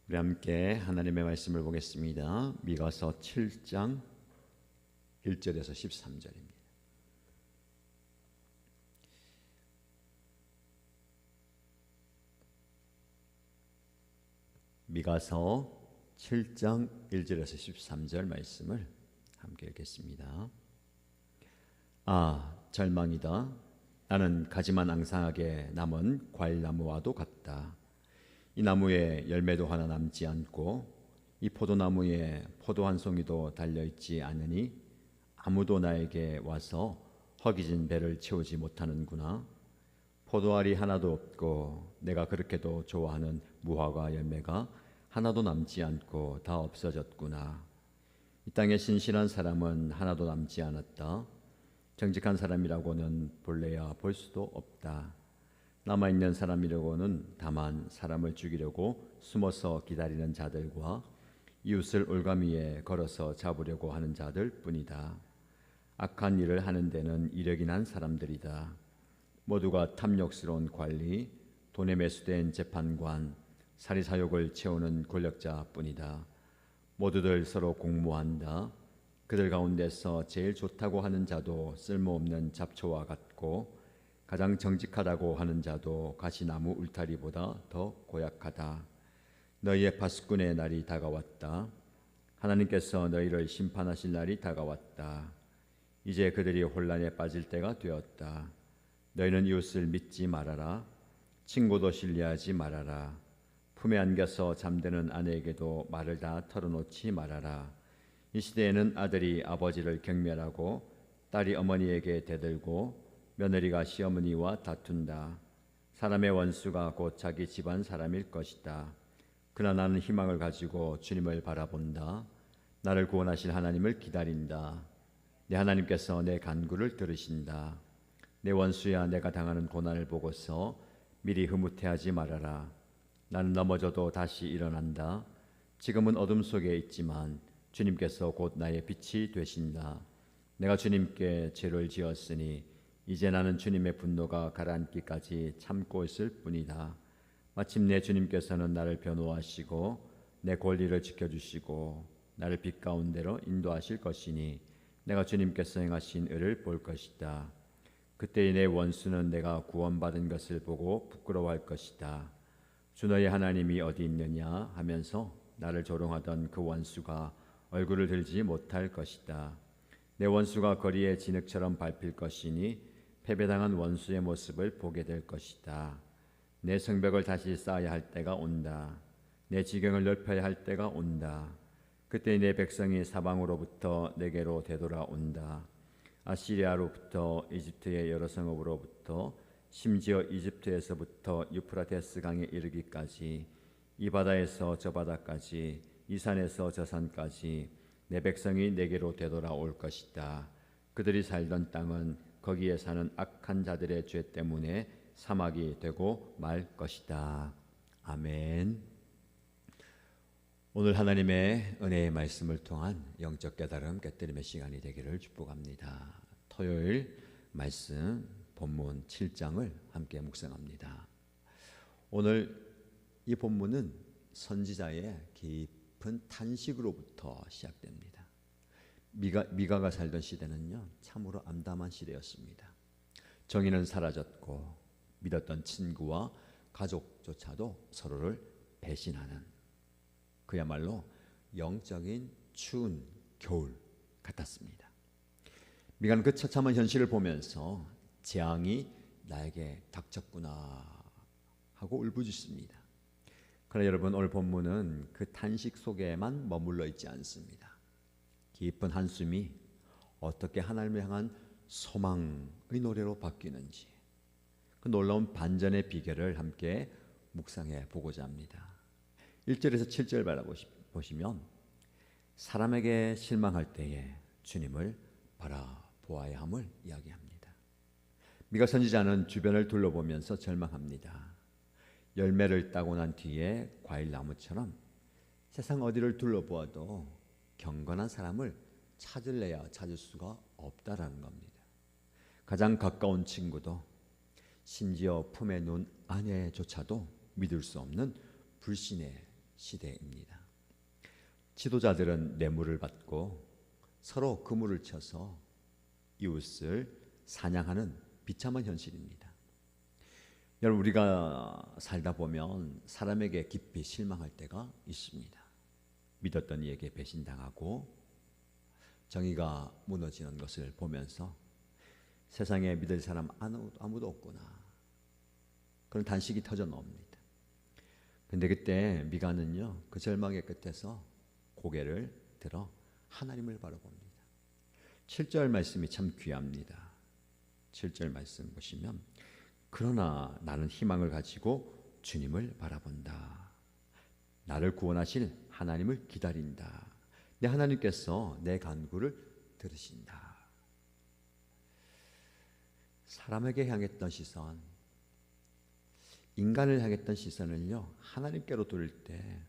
우리 함께 하나님의 말씀을 보겠습니다. 미가서 7장 1절에서 13절입니다. 미가서 7장 1절에서 13절 말씀을 함께 읽겠습니다. 절망이다. 나는 가지만 앙상하게 남은 과일나무와도 같다. 이 나무에 열매도 하나 남지 않고 이 포도나무에 포도 한 송이도 달려있지 않으니 아무도 나에게 와서 허기진 배를 채우지 못하는구나. 포도알이 하나도 없고 내가 그렇게도 좋아하는 무화과 열매가 하나도 남지 않고 다 없어졌구나. 이 땅에 신실한 사람은 하나도 남지 않았다. 정직한 사람이라고는 볼래야 볼 수도 없다. 남아있는 사람이라고는 다만 사람을 죽이려고 숨어서 기다리는 자들과 이웃을 올가미에 걸어서 잡으려고 하는 자들 뿐이다. 악한 일을 하는 데는 이력이 난 사람들이다. 모두가 탐욕스러운 관리, 돈에 매수된 재판관, 사리사욕을 채우는 권력자 뿐이다. 모두들 서로 공모한다. 그들 가운데서 제일 좋다고 하는 자도 쓸모없는 잡초와 같고 가장 정직하다고 하는 자도 가시나무 울타리보다 더 고약하다. 너희의 파수꾼의 날이 다가왔다. 하나님께서 너희를 심판하실 날이 다가왔다. 이제 그들이 혼란에 빠질 때가 되었다. 너희는 이웃을 믿지 말아라. 친구도 신뢰하지 말아라. 품에 안겨서 잠드는 아내에게도 말을 다 털어놓지 말아라. 이 시대에는 아들이 아버지를 경멸하고 딸이 어머니에게 대들고 며느리가 시어머니와 다툰다. 사람의 원수가 곧 자기 집안 사람일 것이다. 그러나 나는 희망을 가지고 주님을 바라본다. 나를 구원하실 하나님을 기다린다. 내 하나님께서 내 간구를 들으신다. 내 원수야, 내가 당하는 고난을 보고서 미리 흐뭇해하지 말아라. 나는 넘어져도 다시 일어난다. 지금은 어둠 속에 있지만 주님께서 곧 나의 빛이 되신다. 내가 주님께 죄를 지었으니 이제 나는 주님의 분노가 가라앉기까지 참고 있을 뿐이다. 마침내 주님께서는 나를 변호하시고 내 권리를 지켜주시고 나를 빛 가운데로 인도하실 것이니 내가 주님께서 행하신 의를 볼 것이다. 그때의 내 원수는 내가 구원받은 것을 보고 부끄러워할 것이다. 주 너의 하나님이 어디 있느냐 하면서 나를 조롱하던 그 원수가 얼굴을 들지 못할 것이다. 내 원수가 거리에 진흙처럼 밟힐 것이니 패배당한 원수의 모습을 보게 될 것이다. 내 성벽을 다시 쌓아야 할 때가 온다. 내 지경을 넓혀야 할 때가 온다. 그때 내 백성이 사방으로부터 내게로 되돌아온다. 아시리아로부터 이집트의 여러 성읍으로부터 심지어 이집트에서부터 유프라테스 강에 이르기까지 이 바다에서 저 바다까지 이 산에서 저 산까지 내 백성이 내게로 되돌아올 것이다. 그들이 살던 땅은 거기에 사는 악한 자들의 죄 때문에 사막이 되고 말 것이다. 아멘. 오늘 하나님의 은혜의 말씀을 통한 영적 깨달음 깨뜨림의 시간이 되기를 축복합니다. 토요일 말씀 본문 7장을 함께 묵상합니다. 오늘 이 본문은 선지자의 깊은 탄식으로부터 시작됩니다. 미가가 살던 시대는요, 참으로 암담한 시대였습니다. 정의는 사라졌고 믿었던 친구와 가족조차도 서로를 배신하는 그야말로 영적인 추운 겨울 같았습니다. 미가는 그 처참한 현실을 보면서 재앙이 나에게 닥쳤구나 하고 울부짖습니다. 그러나 여러분, 오늘 본문은 그 탄식 속에만 머물러 있지 않습니다. 깊은 한숨이 어떻게 하나님을 향한 소망의 노래로 바뀌는지 그 놀라운 반전의 비결을 함께 묵상해 보고자 합니다. 1절에서 7절 바라보시면 사람에게 실망할 때에 주님을 바라보아야 함을 이야기합니다. 미가 선지자는 주변을 둘러보면서 절망합니다. 열매를 따고 난 뒤에 과일나무처럼 세상 어디를 둘러보아도 경건한 사람을 찾을래야 찾을 수가 없다라는 겁니다. 가장 가까운 친구도 심지어 품에 놓은 아내조차도 믿을 수 없는 불신의 시대입니다. 지도자들은 뇌물을 받고 서로 그물을 쳐서 이웃을 사냥하는 비참한 현실입니다. 여러분, 우리가 살다 보면 사람에게 깊이 실망할 때가 있습니다. 믿었던 이에게 배신당하고 정의가 무너지는 것을 보면서 세상에 믿을 사람 아무도 없구나, 그런 단식이 터져 나옵니다. 그런데 그때 미가는요, 그 절망의 끝에서 고개를 들어 하나님을 바라봅니다. 7절 말씀이 참 귀합니다. 7절 말씀 보시면, 그러나 나는 희망을 가지고 주님을 바라본다. 나를 구원하실 하나님을 기다린다. 내 하나님께서 내 간구를 들으신다. 사람에게 향했던 시선, 인간을 향했던 시선을요, 하나님께로 돌릴 때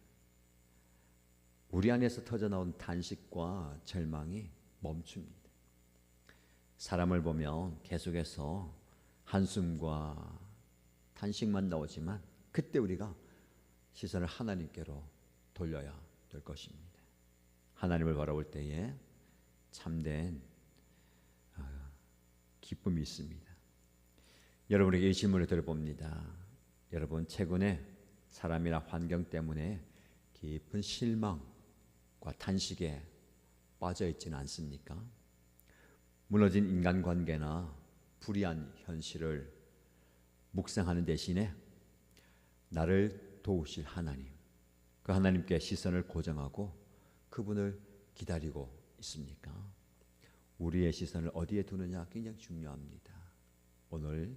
우리 안에서 터져나온 탄식과 절망이 멈춥니다. 사람을 보면 계속해서 한숨과 탄식만 나오지만 그때 우리가 시선을 하나님께로 돌려야 될 것입니다. 하나님을 바라볼 때에 참된 기쁨이 있습니다. 여러분에게 이 질문을 드려봅니다. 여러분, 최근에 사람이나 환경 때문에 깊은 실망과 탄식에 빠져 있지는 않습니까? 무너진 인간관계나 불의한 현실을 묵상하는 대신에 나를 도우실 하나님, 그 하나님께 시선을 고정하고 그분을 기다리고 있습니까? 우리의 시선을 어디에 두느냐 굉장히 중요합니다. 오늘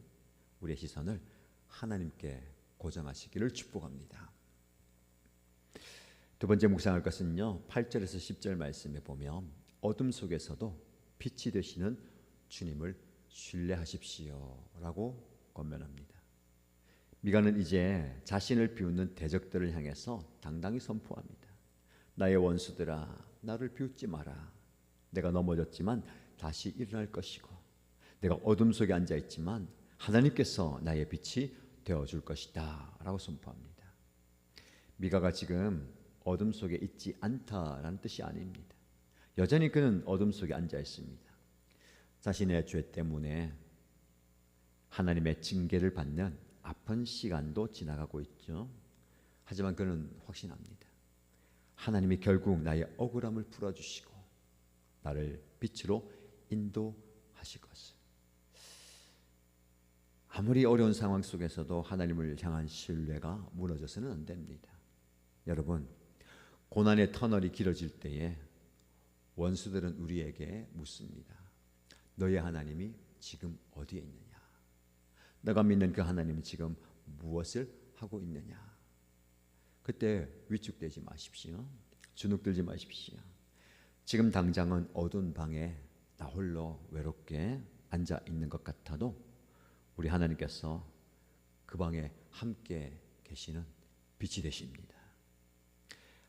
우리의 시선을 하나님께 고정하시기를 축복합니다. 두 번째 묵상할 것은요, 8절에서 10절 말씀에 보면 어둠 속에서도 빛이 되시는 주님을 신뢰하십시오 라고 권면합니다. 미가는 이제 자신을 비웃는 대적들을 향해서 당당히 선포합니다. 나의 원수들아, 나를 비웃지 마라. 내가 넘어졌지만 다시 일어날 것이고, 내가 어둠 속에 앉아있지만 하나님께서 나의 빛이 되어줄 것이다 라고 선포합니다. 미가가 지금 어둠 속에 있지 않다라는 뜻이 아닙니다. 여전히 그는 어둠 속에 앉아 있습니다. 자신의 죄 때문에 하나님의 징계를 받는 아픈 시간도 지나가고 있죠. 하지만 그는 확신합니다. 하나님이 결국 나의 억울함을 풀어주시고 나를 빛으로 인도하실 것을. 아무리 어려운 상황 속에서도 하나님을 향한 신뢰가 무너져서는 안 됩니다. 여러분, 고난의 터널이 길어질 때에 원수들은 우리에게 묻습니다. 너의 하나님이 지금 어디에 있느냐? 내가 믿는 그 하나님은 지금 무엇을 하고 있느냐? 그때 위축되지 마십시오. 주눅들지 마십시오. 지금 당장은 어두운 방에 나 홀로 외롭게 앉아 있는 것 같아도 우리 하나님께서 그 방에 함께 계시는 빛이 되십니다.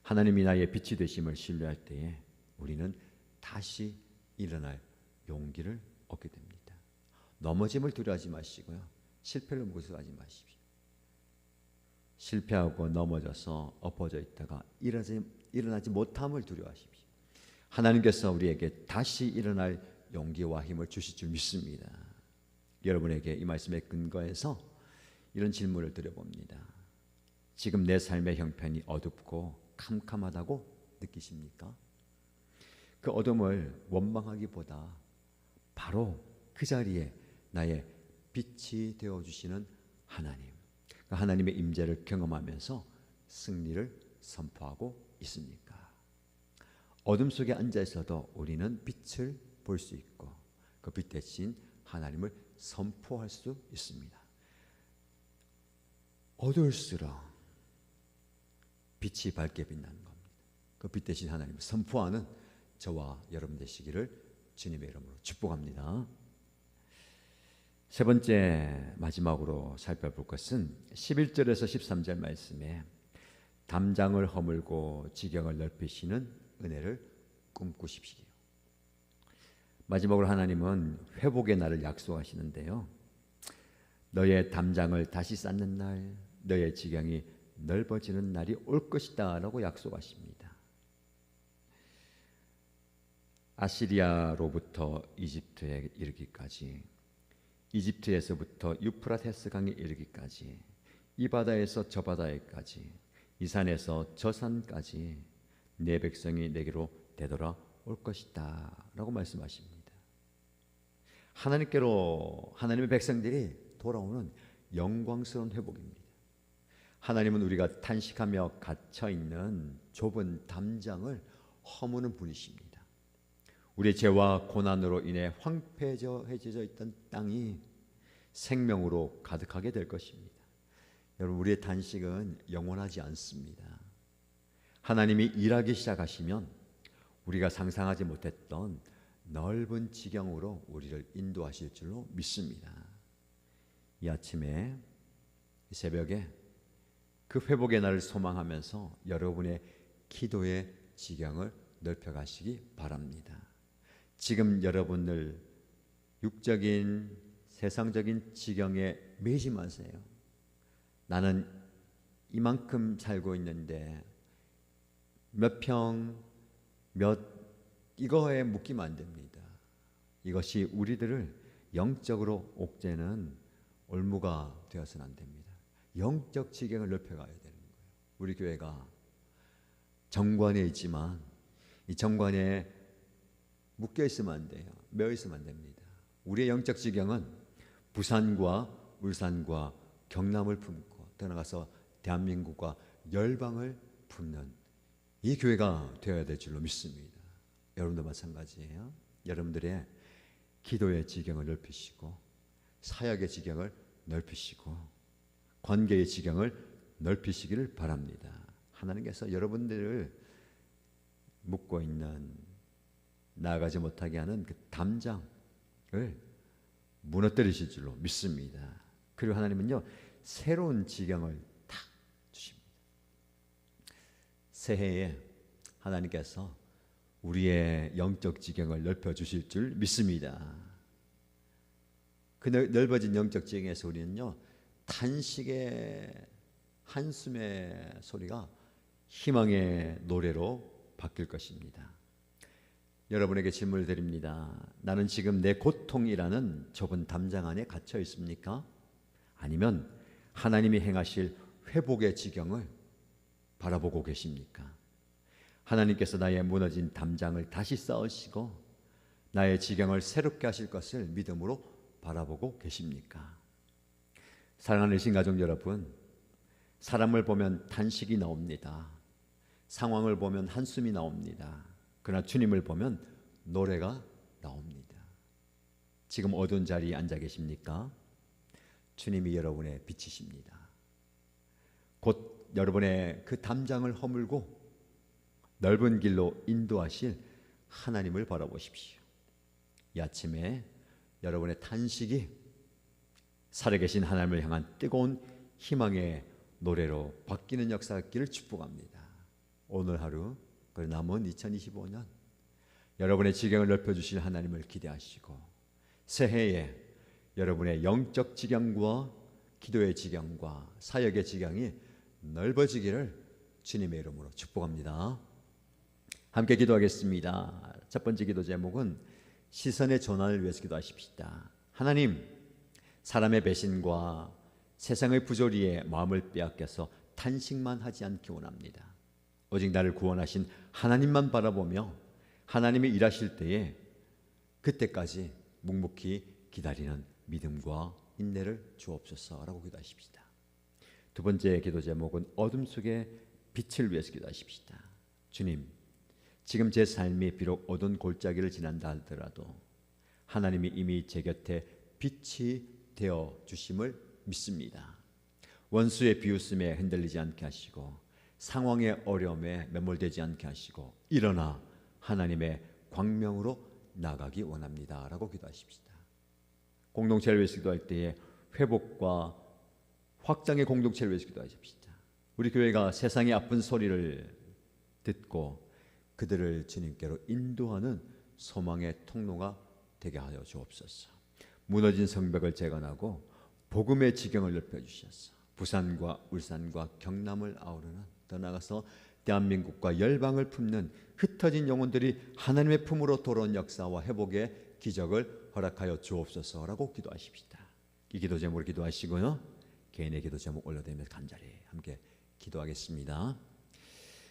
하나님이 나의 빛이 되심을 신뢰할 때에 우리는 다시 일어날 용기를 얻게 됩니다. 넘어짐을 두려워하지 마시고요. 실패를 무서워하지 마십시오. 실패하고 넘어져서 엎어져 있다가 일어나지 못함을 두려워하십시오. 하나님께서 우리에게 다시 일어날 용기와 힘을 주실 줄 믿습니다. 여러분에게 이 말씀에 근거해서 이런 질문을 드려봅니다. 지금 내 삶의 형편이 어둡고 캄캄하다고 느끼십니까? 그 어둠을 원망하기보다 바로 그 자리에 나의 빛이 되어주시는 하나님, 그 하나님의 임재를 경험하면서 승리를 선포하고 있습니까? 어둠 속에 앉아 있어도 우리는 빛을 볼 수 있고 그 빛 대신 하나님을 선포할 수 있습니다. 어두울수록 빛이 밝게 빛나는 겁니다. 그 빛 대신 하나님을 선포하는 저와 여러분 되시기를 주님의 이름으로 축복합니다. 세 번째 마지막으로 살펴볼 것은 11절에서 13절 말씀에 담장을 허물고 지경을 넓히시는 은혜를 꿈꾸십시오. 마지막으로 하나님은 회복의 날을 약속하시는데요. 너의 담장을 다시 쌓는 날, 너의 지경이 넓어지는 날이 올 것이다 라고 약속하십니다. 아시리아로부터 이집트에 이르기까지, 이집트에서부터 유프라테스 강에 이르기까지, 이 바다에서 저 바다에까지, 이 산에서 저 산까지 내 백성이 내게로 되돌아 올 것이다 라고 말씀하십니다. 하나님께로 하나님의 백성들이 돌아오는 영광스러운 회복입니다. 하나님은 우리가 탄식하며 갇혀있는 좁은 담장을 허무는 분이십니다. 우리의 죄와 고난으로 인해 황폐해져 있던 땅이 생명으로 가득하게 될 것입니다. 여러분, 우리의 단식은 영원하지 않습니다. 하나님이 일하기 시작하시면 우리가 상상하지 못했던 넓은 지경으로 우리를 인도하실 줄로 믿습니다. 이 아침에, 이 새벽에 그 회복의 날을 소망하면서 여러분의 기도의 지경을 넓혀가시기 바랍니다. 지금 여러분들 육적인 세상적인 지경에 매이지 마세요. 나는 이만큼 살고 있는데 몇 평, 이거에 묶이면 안 됩니다. 이것이 우리들을 영적으로 옥죄는 올무가 되어서는 안 됩니다. 영적 지경을 넓혀가야 되는 거예요. 우리 교회가 정관에 있지만 이 정관에 묶여 있으면 안 돼요. 매어 있으면 안 됩니다. 우리의 영적 지경은 부산과 울산과 경남을 품고 떠나가서 대한민국과 열방을 품는 이 교회가 되어야 될 줄로 믿습니다. 여러분도 마찬가지예요. 여러분들의 기도의 지경을 넓히시고 사역의 지경을 넓히시고 관계의 지경을 넓히시기를 바랍니다. 하나님께서 여러분들을 묶고 있는 나아가지 못하게 하는 그 담장을 무너뜨리실 줄로 믿습니다. 그리고 하나님은요, 새로운 지경을 탁 주십니다. 새해에 하나님께서 우리의 영적 지경을 넓혀 주실 줄 믿습니다. 그 넓어진 영적 지경에서 우리는요, 탄식의 한숨의 소리가 희망의 노래로 바뀔 것입니다. 여러분에게 질문을 드립니다. 나는 지금 내 고통이라는 좁은 담장 안에 갇혀 있습니까? 아니면 하나님이 행하실 회복의 지경을 바라보고 계십니까? 하나님께서 나의 무너진 담장을 다시 쌓으시고 나의 지경을 새롭게 하실 것을 믿음으로 바라보고 계십니까? 사랑하는 신가족 여러분, 사람을 보면 탄식이 나옵니다. 상황을 보면 한숨이 나옵니다. 그러나 주님을 보면 노래가 나옵니다. 지금 어두운 자리에 앉아 계십니까? 주님이 여러분의 빛이십니다. 곧 여러분의 그 담장을 허물고 넓은 길로 인도하실 하나님을 바라보십시오. 이 아침에 여러분의 탄식이 살아계신 하나님을 향한 뜨거운 희망의 노래로 바뀌는 역사가 있기를 축복합니다. 오늘 하루 그리고 남은 2025년 여러분의 지경을 넓혀주실 하나님을 기대하시고 새해에 여러분의 영적 지경과 기도의 지경과 사역의 지경이 넓어지기를 주님의 이름으로 축복합니다. 함께 기도하겠습니다. 첫 번째 기도 제목은 시선의 전환을 위해서 기도하십시다. 하나님, 사람의 배신과 세상의 부조리에 마음을 빼앗겨서 탄식만 하지 않기 원합니다. 오직 나를 구원하신 하나님만 바라보며 하나님이 일하실 때에 그때까지 묵묵히 기다리는 믿음과 인내를 주옵소서라고 기도하십시다. 두 번째 기도 제목은 어둠 속의 빛을 위해서 기도하십시다. 주님, 지금 제 삶이 비록 어두운 골짜기를 지난다 하더라도 하나님이 이미 제 곁에 빛이 되어 주심을 믿습니다. 원수의 비웃음에 흔들리지 않게 하시고 상황의 어려움에 매몰되지 않게 하시고 일어나 하나님의 광명으로 나가기 원합니다 라고 기도하십시다. 공동체를 위해서 기도할 때에 회복과 확장의 공동체를 위해서 기도하십시다. 우리 교회가 세상의 아픈 소리를 듣고 그들을 주님께로 인도하는 소망의 통로가 되게 하여 주옵소서. 무너진 성벽을 재건하고 복음의 지경을 넓혀 주셔서 부산과 울산과 경남을 아우르는, 더 나아가서 대한민국과 열방을 품는 흩어진 영혼들이 하나님의 품으로 돌아온 역사와 회복의 기적을 허락하여 주옵소서라고 기도하십시다. 이 기도 제목으로 기도하시고요, 개인의 기도 제목 올려드리면서 간절히 함께 기도하겠습니다.